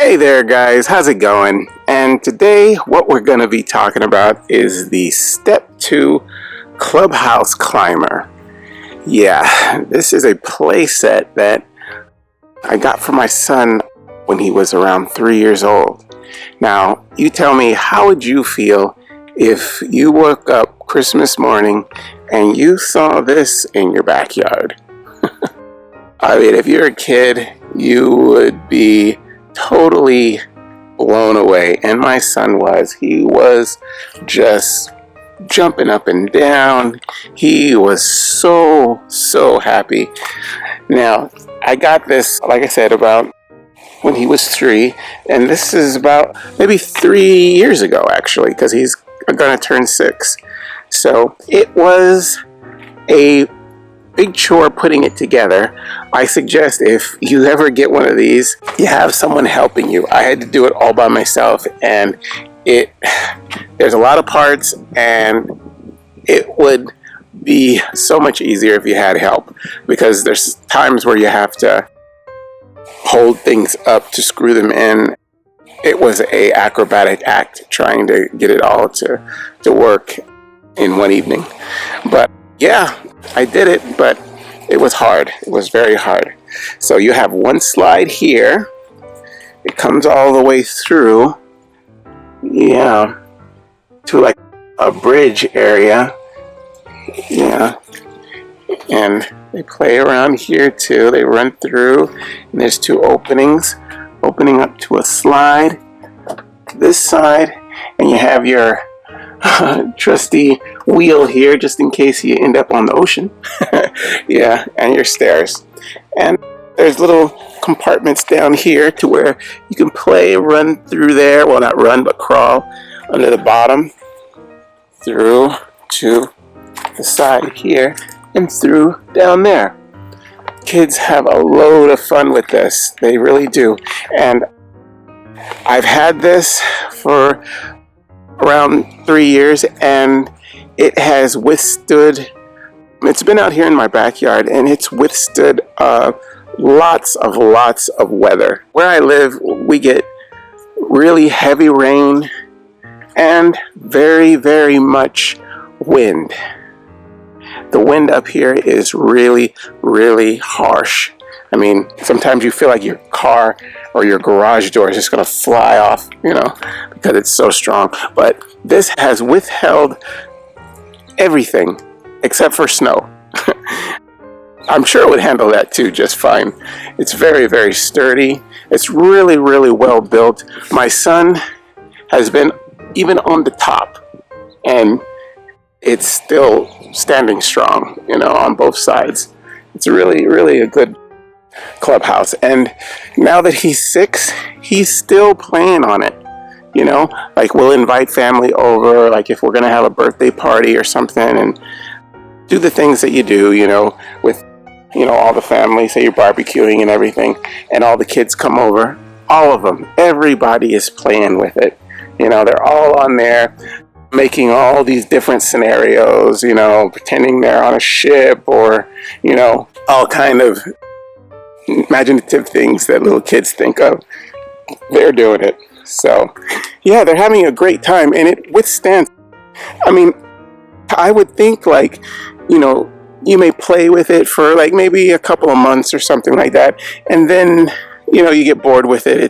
Hey there guys, how's it going? And today what we're going to be talking about is the Step 2 Clubhouse Climber. Yeah, this is a play set that I got for my son when he was around 3 years old. Now, you tell me, how would you feel if you woke up Christmas morning and you saw this in your backyard? I mean, if you're a kid, you would be totally blown away, and my son was. He was just jumping up and down. He was so happy. Now, I got this, like I said, about when he was 3, and this is about maybe 3 years ago actually, because he's gonna turn 6. So it was a big chore putting it together. I suggest if you ever get one of these, you have someone helping you. I had to do it all by myself, and there's a lot of parts, and it would be so much easier if you had help, because there's times where you have to hold things up to screw them in. It was a acrobatic act trying to get it all to work in one evening. But yeah, I did it, but it was hard. It was very hard. So you have one slide here. It comes all the way through, yeah, to like a bridge area. Yeah, and they play around here too. They run through, and there's 2 openings, opening up to a slide this side, and you have your trusty wheel here just in case you end up on the ocean. Yeah, and your stairs, and there's little compartments down here to where you can play, run through there, well, not run but crawl under the bottom through to the side here and through down there. Kids have a load of fun with this, they really do. And I've had this for around 3 years, and it has withstood, it's been out here in my backyard, and it's withstood lots of weather. Where I live, we get really heavy rain and very much wind. The wind up here is really harsh. I mean, sometimes you feel like your car or your garage door is just going to fly off, you know, because it's so strong. But this has withheld everything except for snow. I'm sure it would handle that too just fine. It's very sturdy. It's really well built. My son has been even on the top, and it's still standing strong, you know, on both sides. It's really a good clubhouse. And now that he's 6, he's still playing on it, you know. Like, we'll invite family over, like if we're gonna have a birthday party or something, and do the things that you do, you know, with, you know, all the family, say you're barbecuing and everything, and all the kids come over. All of them, everybody is playing with it, you know. They're all on there making all these different scenarios, you know, pretending they're on a ship, or, you know, all kind of imaginative things that little kids think of. They're doing it. So yeah, they're having a great time, and it withstands. I mean, I would think, like, you know, you may play with it for like maybe a couple of months or something like that, and then, you know, you get bored with it.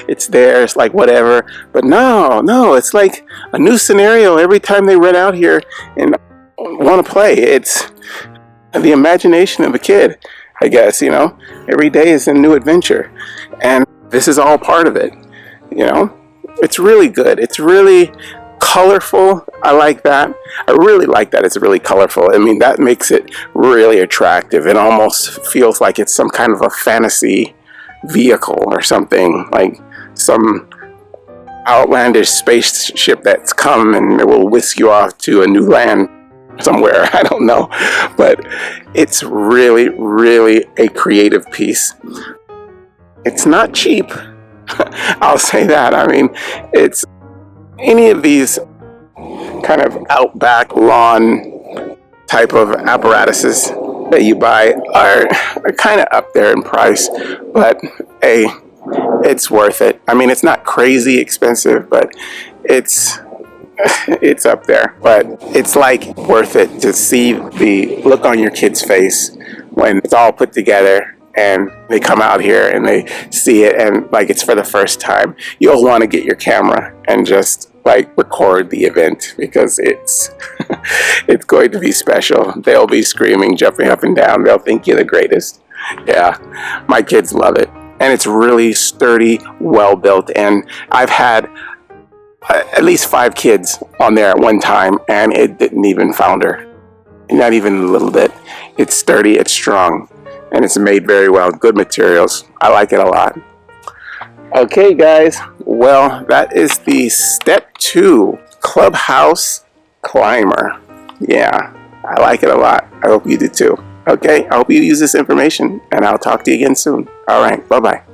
It's there, it's like whatever. But no, it's like a new scenario every time they run out here and want to play. It's the imagination of a kid, I guess, you know. Every day is a new adventure, and this is all part of it, you know. It's really good. It's really colorful. I like that. I really like that it's really colorful. I mean, that makes it really attractive. It almost feels like it's some kind of a fantasy vehicle or something, like some outlandish spaceship that's come and it will whisk you off to a new land somewhere. I don't know, but it's really a creative piece. It's not cheap. I'll say that. I mean, it's any of these kind of outback lawn type of apparatuses that you buy are kind of up there in price, but hey, it's worth it. I mean, it's not crazy expensive, but it's it's up there. But it's like worth it to see the look on your kid's face when it's all put together and they come out here and they see it and like it's for the first time. You'll want to get your camera and just like record the event because it's it's going to be special. They'll be screaming, jumping up and down. They'll think you're the greatest. Yeah, my kids love it. And it's really sturdy, well built. And I've had at least 5 kids on there at one time and it didn't even founder. Not even a little bit. It's sturdy, it's strong, and it's made very well. Good materials. I like it a lot. Okay, guys. Well, that is the Step 2 Clubhouse Climber. Yeah, I like it a lot. I hope you do too. Okay, I hope you use this information, and I'll talk to you again soon. All right, bye-bye.